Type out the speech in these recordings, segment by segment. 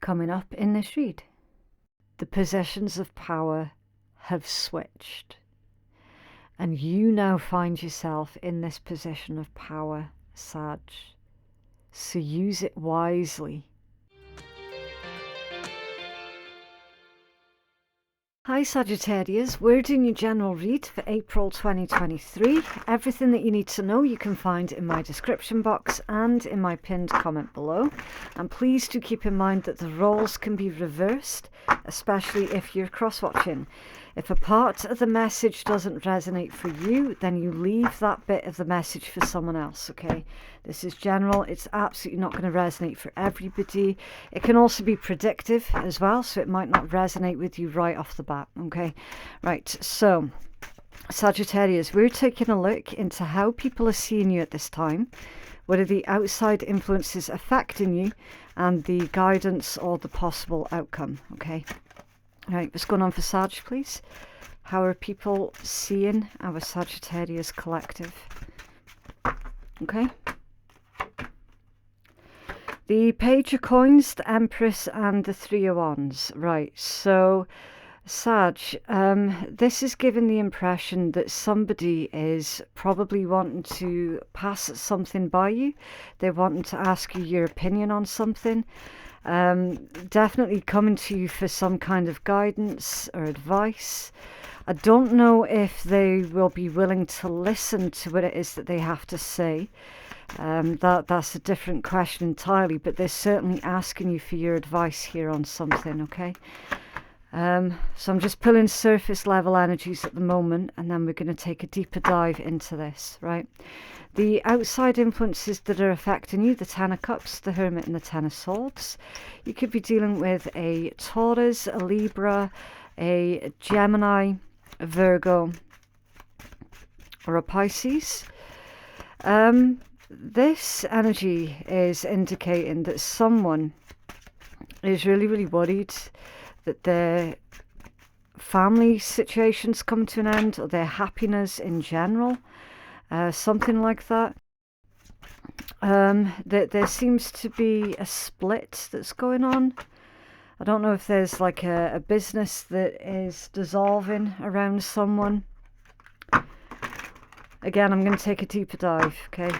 coming up in this read. The positions of power have switched, and you now find yourself in this position of power, Sag. So use it wisely. Hi Sagittarius, we're doing your general read for April 2023. Everything that you need to know you can find in my description box and in my pinned comment below. And please do keep in mind that the roles can be reversed, especially if you're cross-watching. If a part of the message doesn't resonate for you, then you leave that bit of the message for someone else, okay? This is general. It's absolutely not going to resonate for everybody. It can also be predictive as well, so it might not resonate with you right off the bat, okay? Right, so Sagittarius, we're taking a look into how people are seeing you at this time. What are the outside influences affecting you and the guidance or the possible outcome, okay? Right, what's going on for Sag, please? How are people seeing our Sagittarius collective? Okay. The Page of Coins, the Empress, and the Three of Wands. Right, so Sag, this is giving the impression that somebody is probably wanting to pass something by you. They're wanting to ask you your opinion on something. Definitely coming to you for some kind of guidance or advice. I don't know if they will be willing to listen to what it is that they have to say. That's a different question entirely, but they're certainly asking you for your advice here on something, okay? So I'm just pulling surface level energies at the moment, and then we're going to take a deeper dive into this, right? The outside influences that are affecting you, the Ten of Cups, the Hermit, and the Ten of Swords. You could be dealing with a Taurus, a Libra, a Gemini, a Virgo, or a Pisces. This energy is indicating that someone is really, really worried that their family situations come to an end, or their happiness in general. Something like that. There seems to be a split that's going on. I don't know if there's like a business that is dissolving around someone. Again, I'm going to take a deeper dive, okay?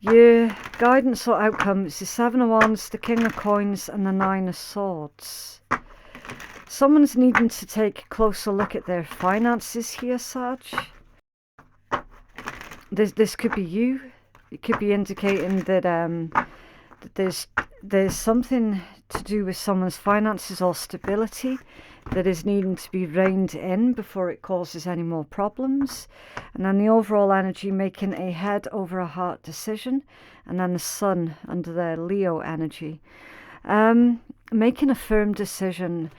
Your guidance or outcomes, the Seven of Wands, the King of Coins, and the Nine of Swords. Someone's needing to take a closer look at their finances here, Sag. This could be you. It could be indicating that there's something to do with someone's finances or stability that is needing to be reined in before it causes any more problems. And then the overall energy, making a head over a heart decision. And then the Sun under their Leo energy. Making a firm decision,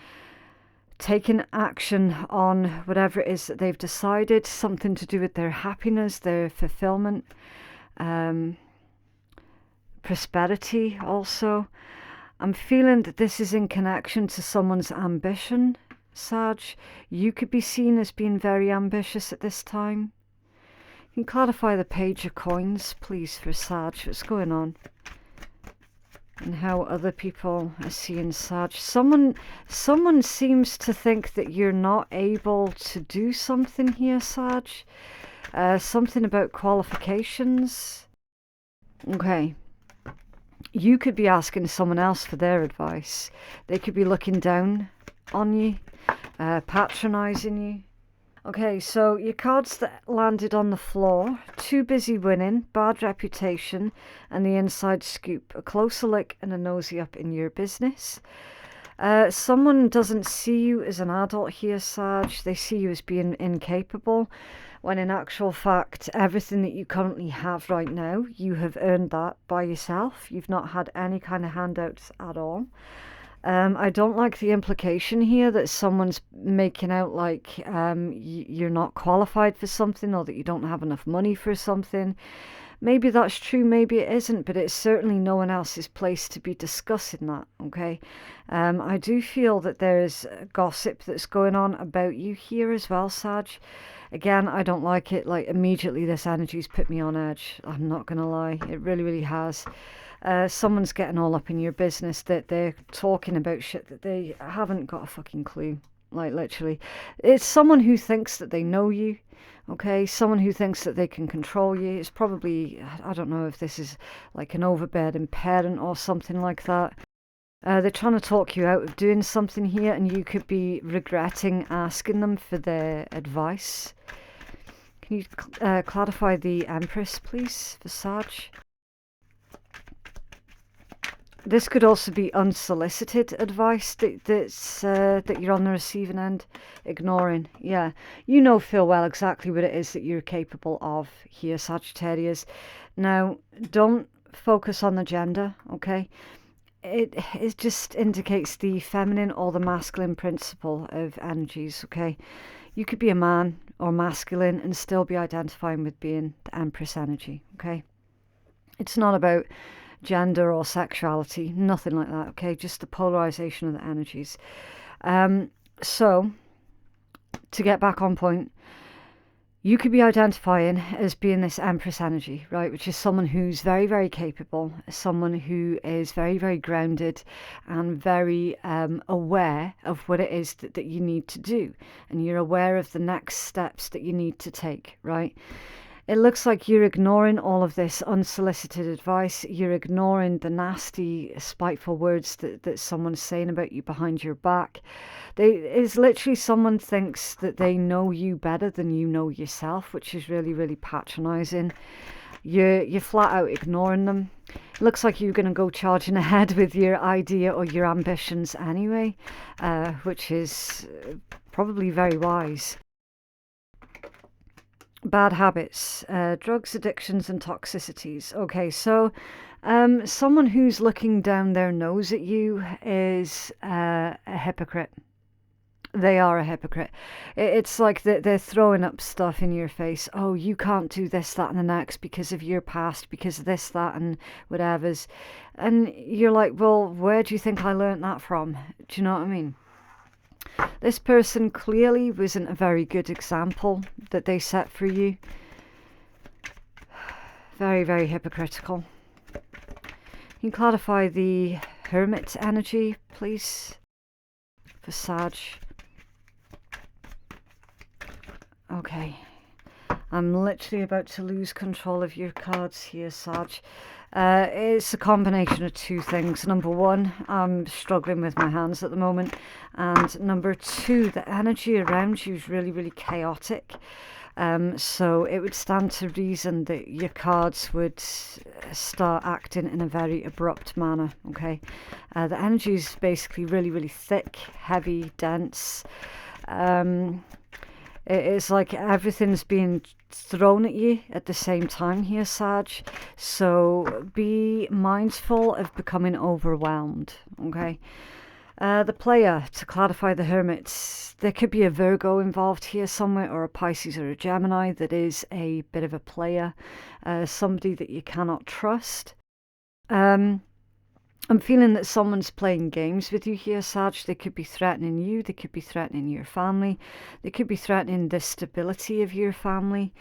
taking action on whatever it is that they've decided, something to do with their happiness, their fulfillment, prosperity also. I'm feeling that this is in connection to someone's ambition, Sag. You could be seen as being very ambitious at this time. You can clarify the Page of Coins, please, for Sag. What's going on? And how other people are seeing Sag. Someone seems to think that you're not able to do something here, Sag. Something about qualifications. Okay. You could be asking someone else for their advice. They could be looking down on you, patronizing you. Okay, so your cards that landed on the floor: too busy winning, bad reputation, and the inside scoop. A closer look and a nosy up in your business. Someone doesn't see you as an adult here, Sag. They see you as being incapable, when in actual fact, everything that you currently have right now, you have earned that by yourself. You've not had any kind of handouts at all. I don't like the implication here that someone's making out like you're not qualified for something, or that you don't have enough money for something. Maybe that's true, maybe it isn't, but it's certainly no one else's place to be discussing that, okay? I do feel that there's gossip that's going on about you here as well, Sag. Again, I don't like it. Like, immediately this energy's put me on edge. I'm not going to lie. It really, really has. Someone's getting all up in your business, that they're talking about shit that they haven't got a fucking clue. Like, literally. It's someone who thinks that they know you. Okay, someone who thinks that they can control you. It's probably, I don't know if this is like an overbearing parent or something like that. They're trying to talk you out of doing something here, and you could be regretting asking them for their advice. Can you clarify the Empress, please, for Sag? This could also be unsolicited advice that you're on the receiving end, ignoring. Yeah, you know full well exactly what it is that you're capable of here, Sagittarius. Now, don't focus on the gender, okay? It just indicates the feminine or the masculine principle of energies, okay? You could be a man or masculine and still be identifying with being the Empress energy, okay? It's not about gender or sexuality, nothing like that, okay? Just the polarization of the energies. So, to get back on point, you could be identifying as being this Empress energy, right? Which is someone who's very, very capable, someone who is very, very grounded and very aware of what it is that you need to do. And you're aware of the next steps that you need to take, right? It looks like you're ignoring all of this unsolicited advice. You're ignoring the nasty, spiteful words that someone's saying about you behind your back. It's literally someone thinks that they know you better than you know yourself, which is really, really patronizing. You're flat out ignoring them. It looks like you're going to go charging ahead with your idea or your ambitions anyway, which is probably very wise. Bad habits, drugs, addictions, and toxicities. Okay, so someone who's looking down their nose at you is a hypocrite. They are a hypocrite. It's like they're throwing up stuff in your face. Oh, you can't do this, that, and the next because of your past, because of this, that, and whatever's. And you're like, well, where do you think I learnt that from? Do you know what I mean? This person clearly wasn't a very good example that they set for you. Very, very hypocritical. Can you clarify the Hermit energy, please, for Sag? Okay. I'm literally about to lose control of your cards here, Sag. It's a combination of two things. Number one, I'm struggling with my hands at the moment. And number two, the energy around you is really, really chaotic. So it would stand to reason that your cards would start acting in a very abrupt manner, okay? The energy is basically really, really thick, heavy, dense. It's like everything's being thrown at you at the same time here, Sag. So be mindful of becoming overwhelmed, okay? The player, to clarify the Hermits, there could be a Virgo involved here somewhere, or a Pisces or a Gemini that is a bit of a player, somebody that you cannot trust. I'm feeling that someone's playing games with you here, Sag. They could be threatening you. They could be threatening your family. They could be threatening the stability of your family.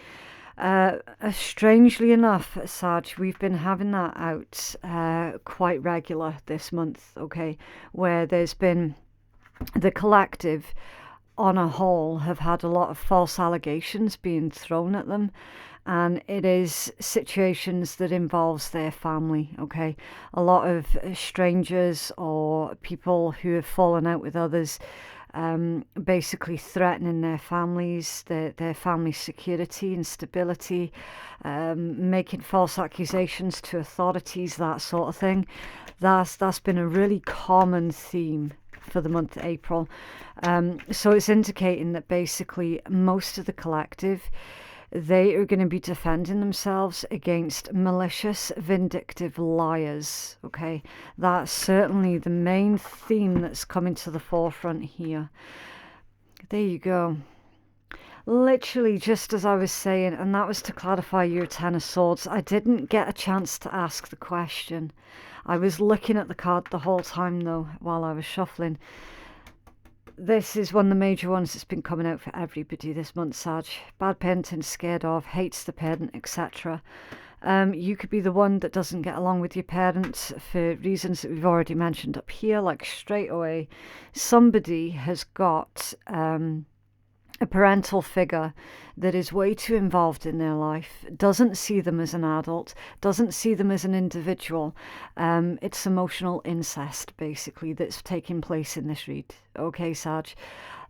Strangely enough, Sag, we've been having that out quite regular this month, okay, where there's been the collective on a whole have had a lot of false allegations being thrown at them. And it is situations that involves their family, okay? A lot of strangers or people who have fallen out with others, basically threatening their families, their family security and stability, making false accusations to authorities, that sort of thing. That's been a really common theme for the month of April. So it's indicating that basically most of the collective, they are going to be defending themselves against malicious, vindictive liars, okay? That's certainly the main theme that's coming to the forefront here. There you go. Literally, just as I was saying, and that was to clarify your Ten of Swords. I didn't get a chance to ask the question. I was looking at the card the whole time, though, while I was shuffling. This is one of the major ones that's been coming out for everybody this month, Sag. Bad parenting, scared of, hates the parent, etc. You could be the one that doesn't get along with your parents for reasons that we've already mentioned up here. Like straight away, somebody has got a parental figure that is way too involved in their life, doesn't see them as an adult, doesn't see them as an individual. It's emotional incest, basically, that's taking place in this read. Okay, Sag?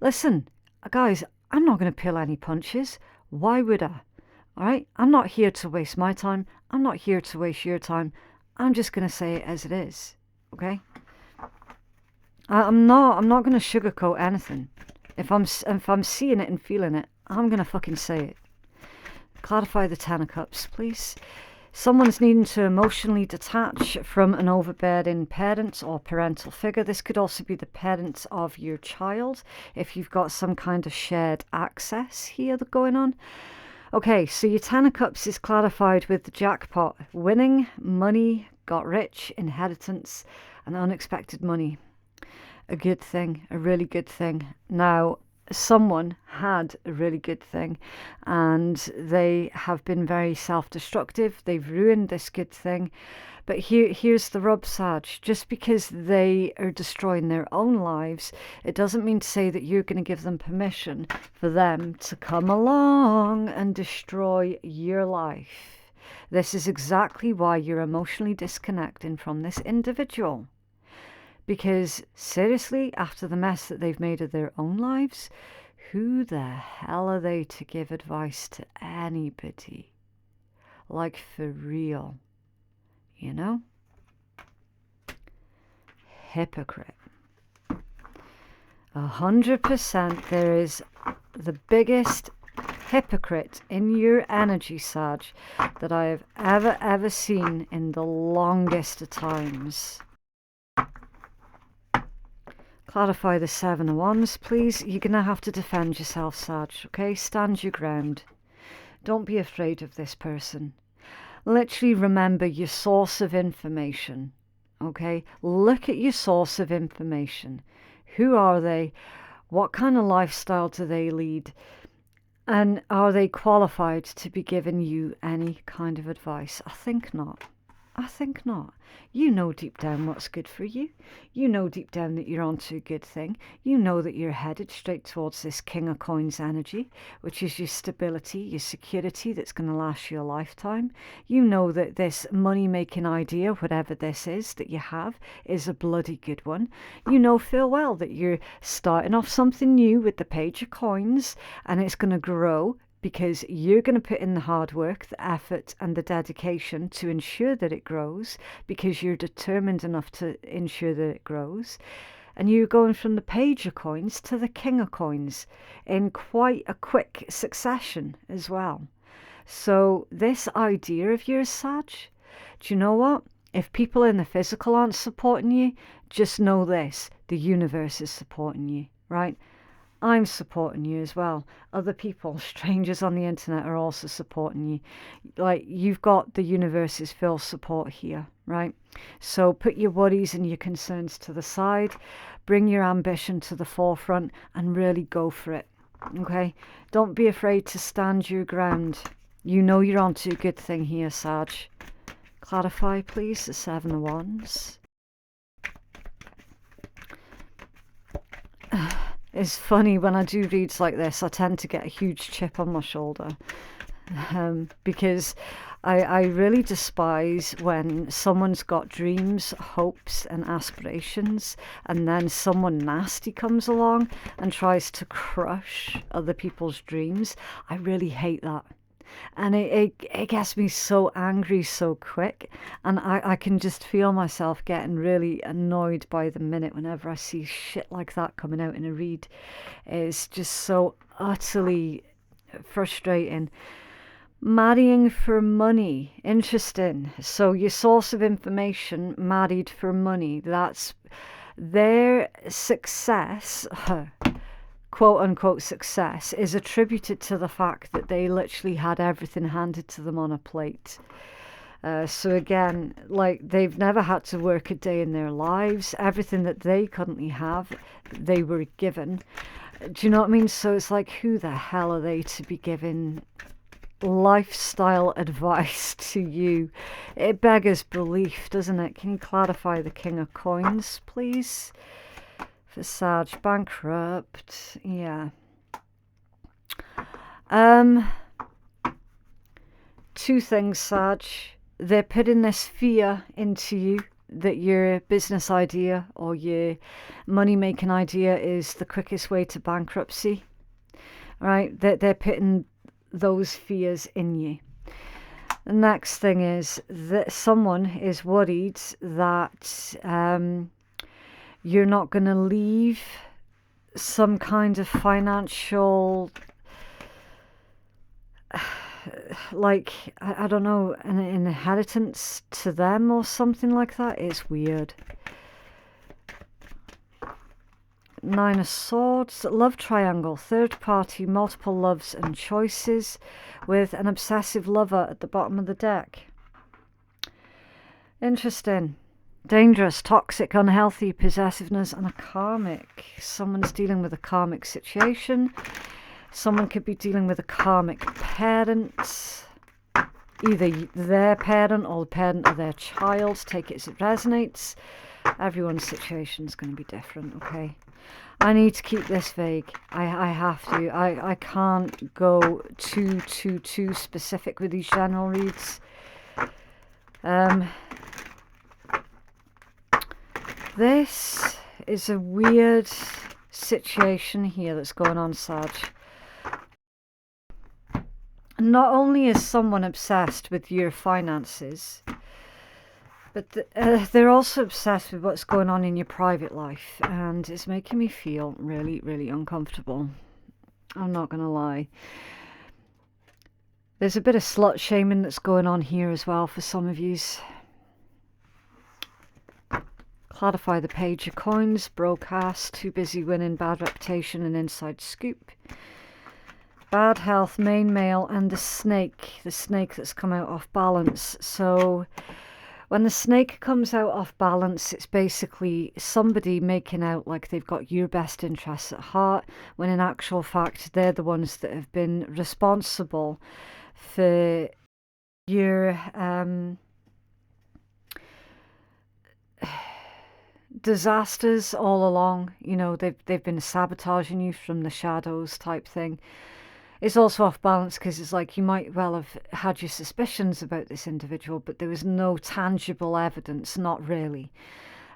Listen, guys, I'm not going to pull any punches. Why would I? All right? I'm not here to waste my time. I'm not here to waste your time. I'm just going to say it as it is. Okay? I'm not going to sugarcoat anything. If I'm seeing it and feeling it, I'm going to fucking say it. Clarify the Ten of Cups, please. Someone's needing to emotionally detach from an overbearing parent or parental figure. This could also be the parents of your child, if you've got some kind of shared access here going on. Okay, so your Ten of Cups is clarified with the jackpot. Winning, money, got rich, inheritance, and unexpected money. A good thing, a really good thing. Now, someone had a really good thing and they have been very self-destructive. They've ruined this good thing. But here's the rub, Sag. Just because they are destroying their own lives, it doesn't mean to say that you're going to give them permission for them to come along and destroy your life. This is exactly why you're emotionally disconnecting from this individual. Because, seriously, after the mess that they've made of their own lives, who the hell are they to give advice to anybody? Like, for real. You know? Hypocrite. 100% there is the biggest hypocrite in your energy, Sag, that I have ever seen in the longest of times. Clarify the Seven of Wands, please. You're going to have to defend yourself, Sag, okay? Stand your ground. Don't be afraid of this person. Literally remember your source of information, okay? Look at your source of information. Who are they? What kind of lifestyle do they lead? And are they qualified to be giving you any kind of advice? I think not. I think not. You know deep down what's good for you. You know deep down that you're onto a good thing. You know that you're headed straight towards this King of Coins energy, which is your stability, your security that's going to last you a lifetime. You know that this money-making idea, whatever this is that you have, is a bloody good one. You know full well that you're starting off something new with the Page of Coins, and it's going to grow, because you're going to put in the hard work, the effort and the dedication to ensure that it grows, because you're determined enough to ensure that it grows. And you're going from the Page of Coins to the King of Coins in quite a quick succession as well. So this idea of yours, Sag, do you know what? If people in the physical aren't supporting you, just know this, the universe is supporting you, right? I'm supporting you as well. Other people, strangers on the internet, are also supporting you. Like, you've got the universe's full support here, right? So put your worries and your concerns to the side, bring your ambition to the forefront, and really go for it, okay? Don't be afraid to stand your ground. You know you're onto a good thing here, Sag. Clarify, please, the Seven of Wands. It's funny, when I do reads like this, I tend to get a huge chip on my shoulder. Because I really despise when someone's got dreams, hopes and aspirations, and then someone nasty comes along and tries to crush other people's dreams. I really hate that. And it gets me so angry so quick, and I can just feel myself getting really annoyed by the minute whenever I see shit like that coming out in a read. It's just so utterly frustrating. Marrying for money, interesting. So your source of information, married for money, that's their success. Quote unquote success is attributed to the fact that they literally had everything handed to them on a plate. So again, like, they've never had to work a day in their lives. Everything that they currently have, they were given. Do you know what I mean? So it's like, who the hell are they to be giving lifestyle advice to you. It beggars belief, doesn't it? Can you clarify the King of Coins, please? For Sag, bankrupt. Yeah. Two things, Sag. They're putting this fear into you that your business idea or your money-making idea is the quickest way to bankruptcy. Right? They're putting those fears in you. The next thing is that someone is worried that you're not going to leave some kind of financial, like, I don't know, an inheritance to them or something like that. It's weird. Nine of Swords, love triangle, third party, multiple loves and choices, with an obsessive lover at the bottom of the deck. Interesting. Dangerous, toxic, unhealthy, possessiveness, and a karmic. Someone's dealing with a karmic situation. Someone could be dealing with a karmic parent. Either their parent or the parent of their child. Take it as it resonates. Everyone's situation is going to be different, okay? I need to keep this vague. I have to. I can't go too specific with these general reads. This is a weird situation here that's going on, Sag. Not only is someone obsessed with your finances, but they're also obsessed with what's going on in your private life, and it's making me feel really, really uncomfortable. I'm not going to lie. There's a bit of slut shaming that's going on here as well for some of yous. Clarify the Page of Coins, broadcast, too busy winning, bad reputation and inside scoop. Bad health, main male, and the snake that's come out off balance. So when the snake comes out off balance, it's basically somebody making out like they've got your best interests at heart, when in actual fact they're the ones that have been responsible for your disasters all along. You know, they've been sabotaging you from the shadows type thing. It's also off balance because it's like you might well have had your suspicions about this individual, but there was no tangible evidence, not really.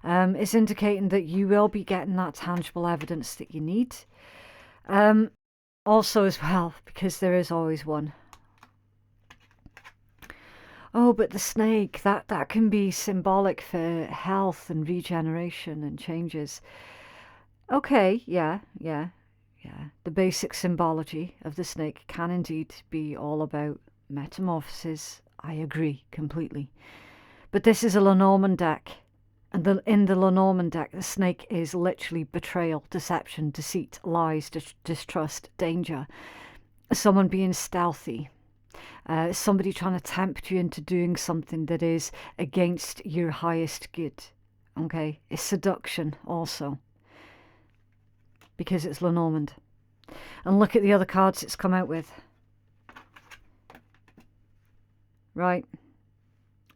It's indicating that you will be getting that tangible evidence that you need. Also as well, because there is always one. Oh, but the snake, that can be symbolic for health and regeneration and changes. Okay, yeah. The basic symbology of the snake can indeed be all about metamorphosis. I agree completely. But this is a Lenormand deck. And in the Lenormand deck, the snake is literally betrayal, deception, deceit, lies, distrust, danger. Someone being stealthy. Somebody trying to tempt you into doing something that is against your highest good. Okay? It's seduction also. Because it's Lenormand. And look at the other cards it's come out with. Right?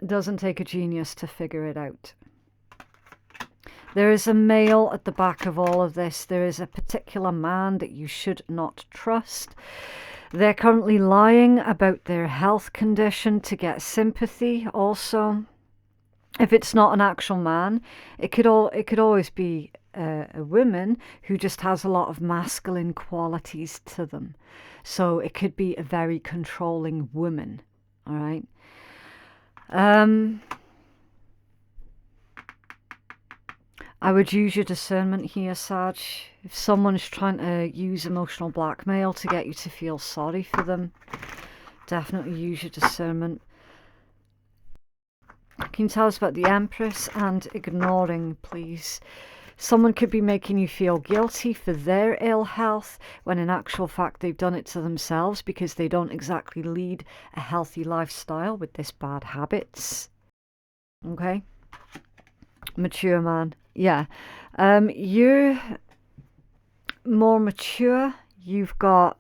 It doesn't take a genius to figure it out. There is a male at the back of all of this. There is a particular man that you should not trust. They're currently lying about their health condition to get sympathy also. If it's not an actual man, it could always be a woman who just has a lot of masculine qualities to them. So it could be a very controlling woman. All right. I would use your discernment here, Sag. If someone's trying to use emotional blackmail to get you to feel sorry for them, definitely use your discernment. Can you tell us about the Empress and ignoring, please? Someone could be making you feel guilty for their ill health, when in actual fact they've done it to themselves because they don't exactly lead a healthy lifestyle with this bad habits. Okay? Mature man. Yeah. You're more mature. You've got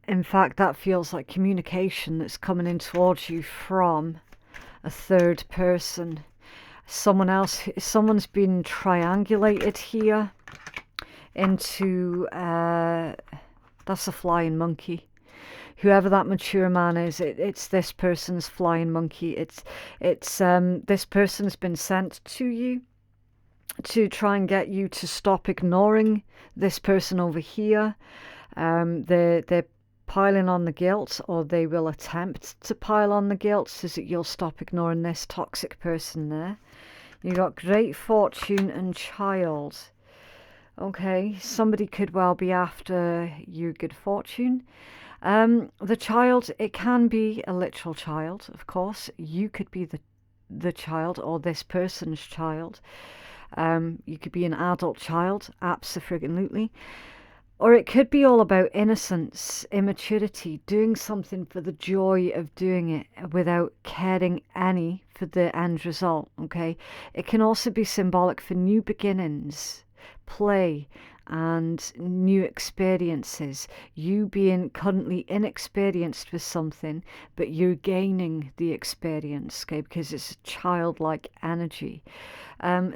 In fact, that feels like communication that's coming in towards you from a third person. Someone else, someone's been triangulated here into, that's a flying monkey. Whoever that mature man is, it's this person's flying monkey. It's this person's been sent to you to try and get you to stop ignoring this person over here. They're piling on the guilt, or they will attempt to pile on the guilt so that you'll stop ignoring this toxic person there. You got great fortune and child. Okay, somebody could well be after your good fortune. The child, it can be a literal child, of course. You could be the child, or this person's child. You could be an adult child, absolutely. Or it could be all about innocence, immaturity, doing something for the joy of doing it without caring any for the end result, okay? It can also be symbolic for new beginnings, play, and new experiences. You being currently inexperienced with something, but you're gaining the experience, okay, because it's a childlike energy.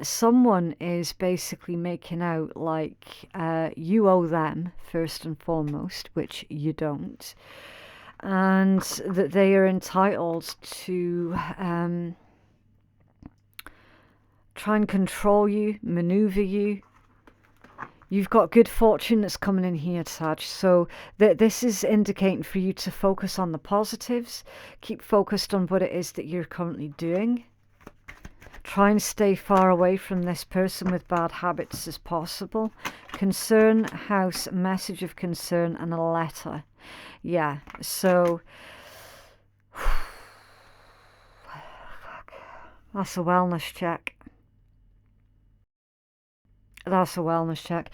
Someone is basically making out like you owe them first and foremost, which you don't, and that they are entitled to try and control you, maneuver you. You've got good fortune that's coming in here, Sag. So this is indicating for you to focus on the positives. Keep focused on what it is that you're currently doing. Try and stay far away from this person with bad habits as possible. Concern, house, message of concern, and a letter. Yeah, so that's a wellness check. That's a wellness check.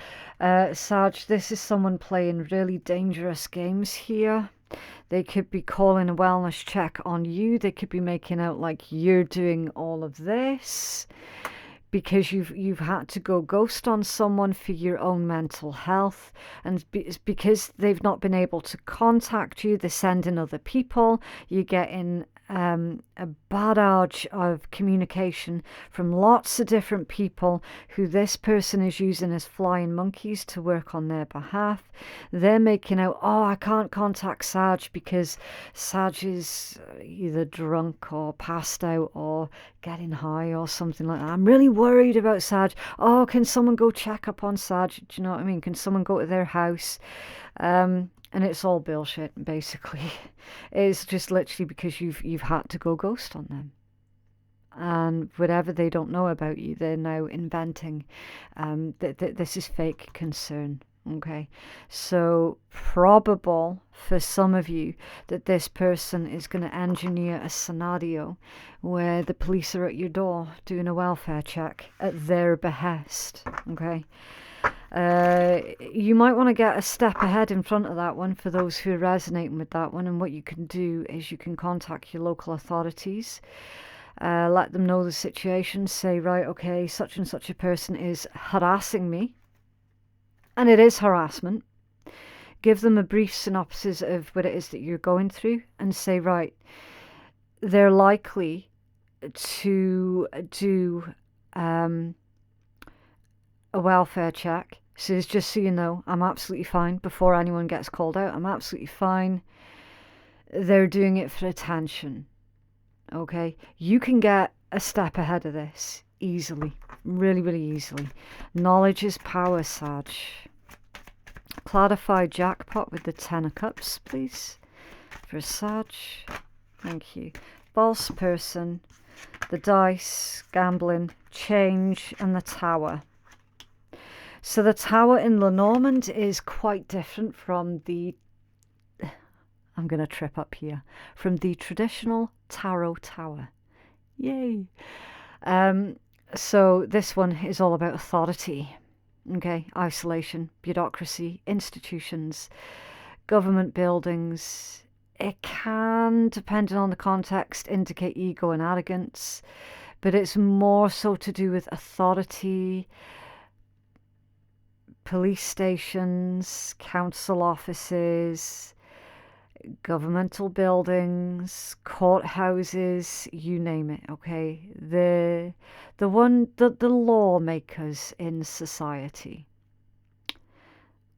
Sag, this is someone playing really dangerous games here. They could be calling a wellness check on you. They could be making out like you're doing all of this because you've had to go ghost on someone for your own mental health, and because they've not been able to contact you, they're sending other people. You're getting a barrage of communication from lots of different people who this person is using as flying monkeys to work on their behalf. They're making out, oh, I can't contact Sag because Sag is either drunk or passed out or getting high or something like that. I'm really worried about Sag. Oh, can someone go check up on Sag? Do you know what I mean? Can someone go to their house? And it's all bullshit, basically. It's just literally because you've had to go ghost on them. And whatever they don't know about you, they're now inventing. This is fake concern, okay? So probable for some of you that this person is going to engineer a scenario where the police are at your door doing a welfare check at their behest, okay? You might want to get a step ahead in front of that one for those who are resonating with that one. And what you can do is you can contact your local authorities, let them know the situation, say, right, okay, such and such a person is harassing me, and it is harassment. Give them a brief synopsis of what it is that you're going through and say, right, they're likely to do a welfare check. So it's just so you know, I'm absolutely fine. Before anyone gets called out, I'm absolutely fine. They're doing it for attention. Okay? You can get a step ahead of this easily. Really, really easily. Knowledge is power, Sag. Clarify jackpot with the 10 of cups, please. For Sag. Thank you. False person. The dice. Gambling. Change. And the tower. So the tower in Lenormand is quite different from the, I'm going to trip up here, from the traditional tarot tower. Yay. So this one is all about authority, okay? Isolation, bureaucracy, institutions, government buildings. It can, depending on the context, indicate ego and arrogance, but it's more so to do with authority, police stations, council offices, governmental buildings, courthouses, you name it, okay? The lawmakers in society.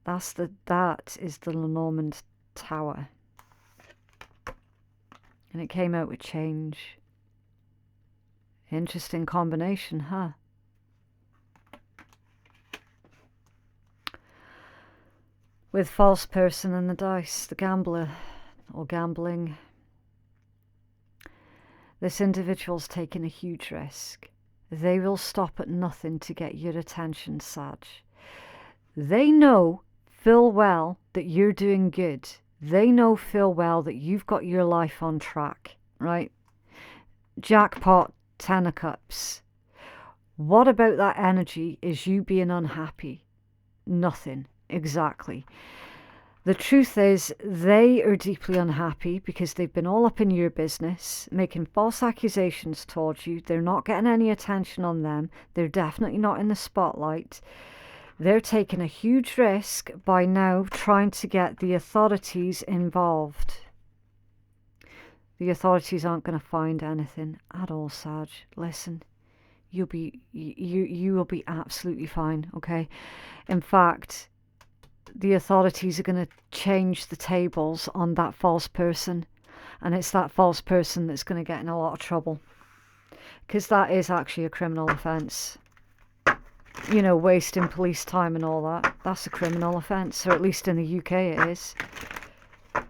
That is the Lenormand Tower. And it came out with change. Interesting combination, huh? With false person and the dice, the gambler, or gambling. This individual's taking a huge risk. They will stop at nothing to get your attention, Sag. They know full well that you're doing good. They know full well that you've got your life on track, right? Jackpot, 10 of Cups. What about that energy is you being unhappy? Nothing. Exactly. The truth is, they are deeply unhappy because they've been all up in your business, making false accusations towards you. They're not getting any attention on them. They're definitely not in the spotlight. They're taking a huge risk by now trying to get the authorities involved. The authorities aren't going to find anything at all, Sag. Listen, you will be absolutely fine, okay? In fact, the authorities are going to change the tables on that false person, and it's that false person that's going to get in a lot of trouble, because that is actually a criminal offence. You know, wasting police time and all that, that's a criminal offence, or at least in the UK it is.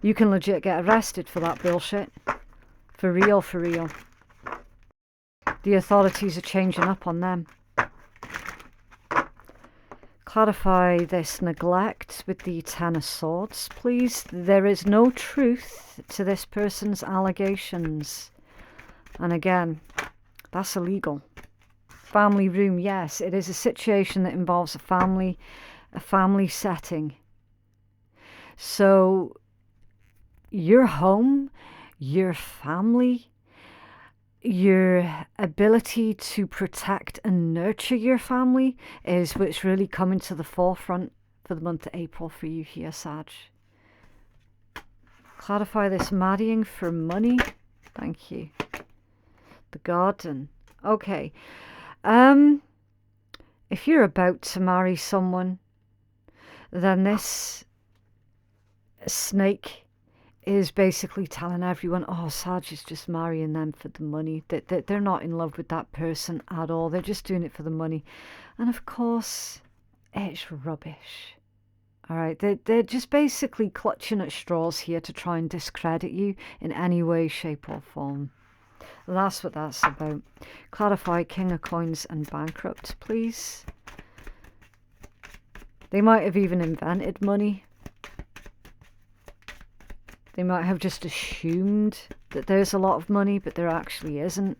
You can legit get arrested for that bullshit. For real, for real. The authorities are changing up on them. Clarify this neglect with the 10 of Swords, please. There is no truth to this person's allegations. And again, that's illegal. Family room, yes, it is a situation that involves a family setting. So, your home, your family, your ability to protect and nurture your family is what's really coming to the forefront for the month of April for you here, Sag. Clarify this marrying for money. Thank you. The Garden. Okay. If you're about to marry someone, then this snake is basically telling everyone, oh, Sag is just marrying them for the money. That they're not in love with that person at all. They're just doing it for the money. And of course, it's rubbish. All right, they're just basically clutching at straws here to try and discredit you in any way, shape or form. That's what that's about. Clarify King of Coins and Bankrupt, please. They might have even invented money. They might have just assumed that there's a lot of money, but there actually isn't.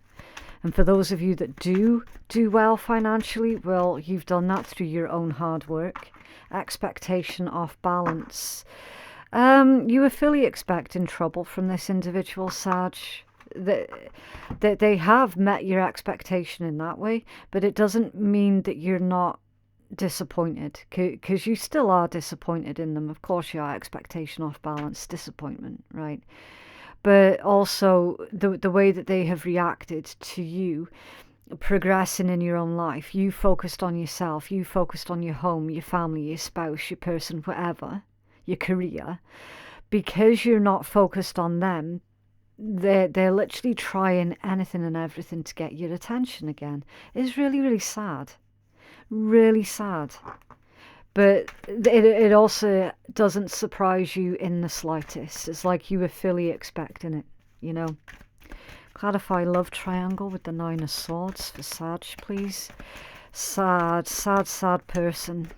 And for those of you that do well financially, well, you've done that through your own hard work. Expectation off balance. You were fully expecting trouble from this individual, Sag. That they have met your expectation in that way, but it doesn't mean that you're not disappointed, because you still are disappointed in them. Of course you are. Expectation off balance, disappointment, right? But also the way that they have reacted to you progressing in your own life. You focused on yourself, you focused on your home, your family, your spouse, your person, whatever, your career. Because you're not focused on them, they're literally trying anything and everything to get your attention again. It's really, really sad. Really sad. But it also doesn't surprise you in the slightest. It's like you were fully expecting it, you know. Clarify love triangle with the 9 of Swords for Sag, please. Sad person.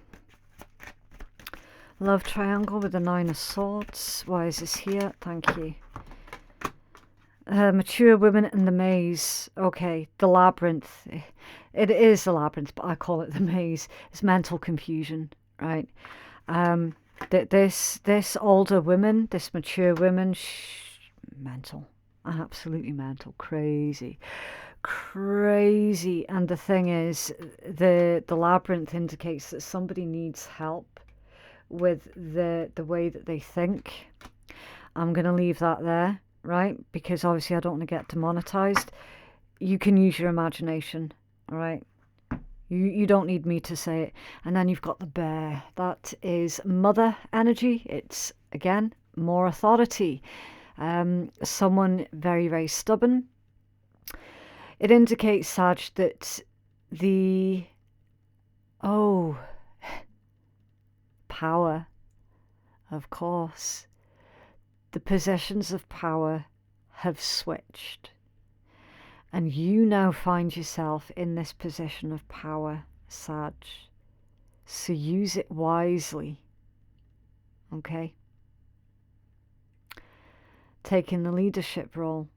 Love triangle with the 9 of Swords. Why is this here? Thank you. Mature women and the maze. Okay, the labyrinth. It is a labyrinth, but I call it the maze. It's mental confusion, right? This older woman, this mature woman, mental, absolutely mental, crazy. And the thing is, the labyrinth indicates that somebody needs help with the way that they think. I'm going to leave that there, right? Because obviously I don't want to get demonetized. You can use your imagination, all right? You don't need me to say it. And then you've got the bear. That is mother energy. It's, again, more authority. Someone very, very stubborn. It indicates, Sag, that power, of course. The positions of power have switched. And you now find yourself in this position of power, Sag. So use it wisely. Okay? Taking the leadership role.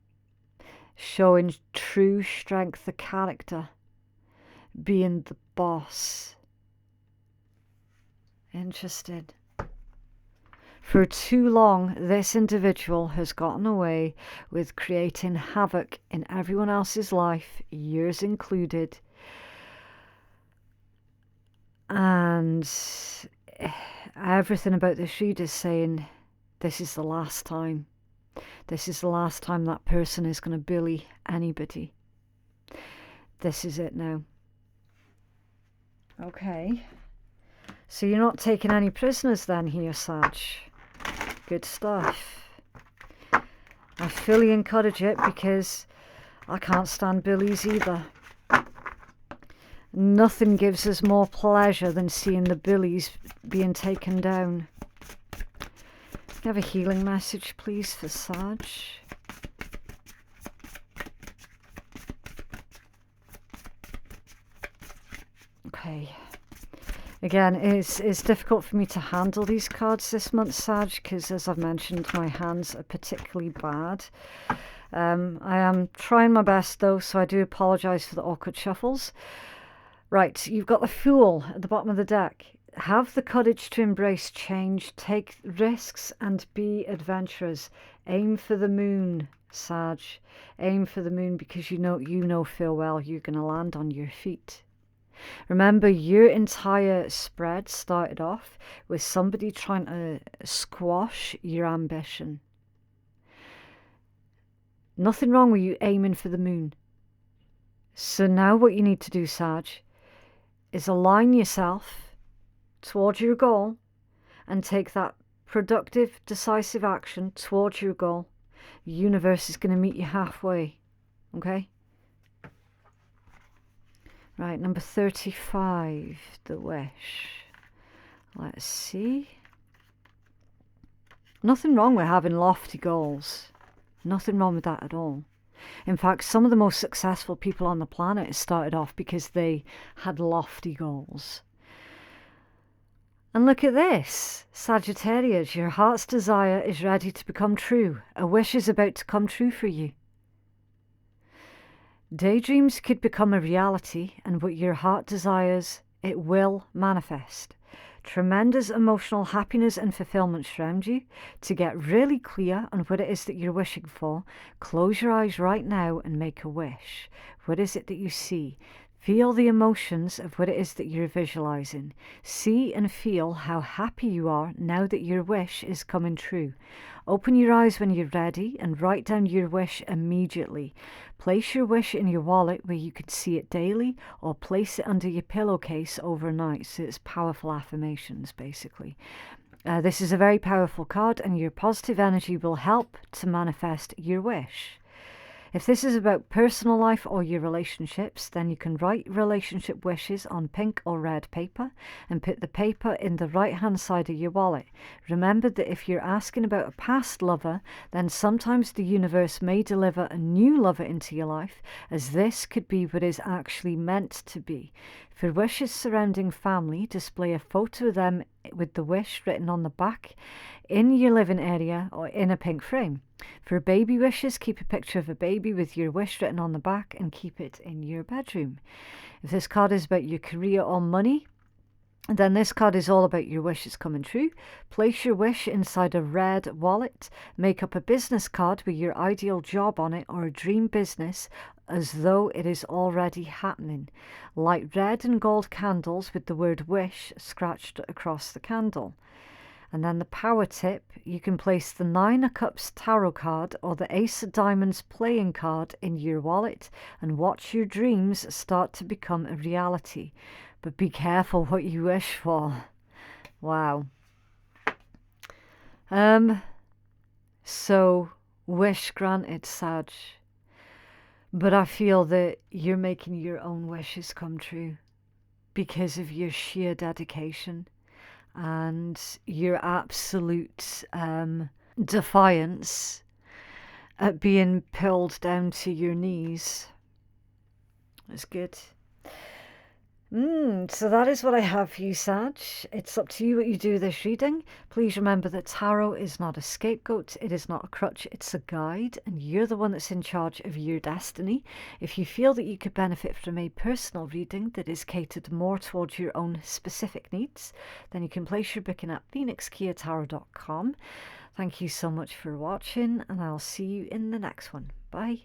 Showing true strength of character. Being the boss. Interested. For too long, this individual has gotten away with creating havoc in everyone else's life, yours included. And everything about this read is saying, this is the last time. This is the last time that person is going to bully anybody. This is it now. Okay. So you're not taking any prisoners then here, Sag. Good stuff. I fully encourage it because I can't stand bullies either. Nothing gives us more pleasure than seeing the bullies being taken down. Can I have a healing message, please, for Sag? Okay. Again, it's difficult for me to handle these cards this month, Sag, because as I've mentioned, my hands are particularly bad. I am trying my best though, so I do apologise for the awkward shuffles. Right, you've got the Fool at the bottom of the deck. Have the courage to embrace change, take risks and be adventurous. Aim for the moon, Sag. Aim for the moon because you know full well you're going to land on your feet. Remember, your entire spread started off with somebody trying to squash your ambition. Nothing wrong with you aiming for the moon. So now what you need to do, Sag, is align yourself towards your goal and take that productive, decisive action towards your goal. The universe is going to meet you halfway. Okay? Right, number 35, the wish. Let's see. Nothing wrong with having lofty goals. Nothing wrong with that at all. In fact, some of the most successful people on the planet started off because they had lofty goals. And look at this, Sagittarius, your heart's desire is ready to become true. A wish is about to come true for you. Daydreams could become a reality, and what your heart desires, it will manifest. Tremendous emotional happiness and fulfillment surround you. To get really clear on what it is that you're wishing for, close your eyes right now and make a wish. What is it that you see? Feel the emotions of what it is that you're visualizing. See and feel how happy you are now that your wish is coming true. Open your eyes when you're ready and write down your wish immediately. Place your wish in your wallet where you can see it daily, or place it under your pillowcase overnight. So it's powerful affirmations, basically. This is a very powerful card, and your positive energy will help to manifest your wish. If this is about personal life or your relationships, then you can write relationship wishes on pink or red paper and put the paper in the right-hand side of your wallet. Remember that if you're asking about a past lover, then sometimes the universe may deliver a new lover into your life, as this could be what is actually meant to be. For wishes surrounding family, display a photo of them with the wish written on the back in your living area or in a pink frame. For baby wishes, keep a picture of a baby with your wish written on the back and keep it in your bedroom. If this card is about your career or money, then this card is all about your wishes coming true. Place your wish inside a red wallet. Make up a business card with your ideal job on it or a dream business as though it is already happening. Light red and gold candles with the word wish scratched across the candle. And then the power tip, you can place the 9 of Cups tarot card or the Ace of Diamonds playing card in your wallet and watch your dreams start to become a reality. But be careful what you wish for. Wow. So, wish granted, Sag. But I feel that you're making your own wishes come true because of your sheer dedication and your absolute defiance at being pulled down to your knees. It's good. So that is what I have for you, Sag. It's up to you what you do with this reading. Please remember that tarot is not a scapegoat. It is not a crutch. It's a guide, and you're the one that's in charge of your destiny. If you feel that you could benefit from a personal reading that is catered more towards your own specific needs, then you can place your booking at phoenixkeiatarot.com. Thank you so much for watching, and I'll see you in the next one. Bye.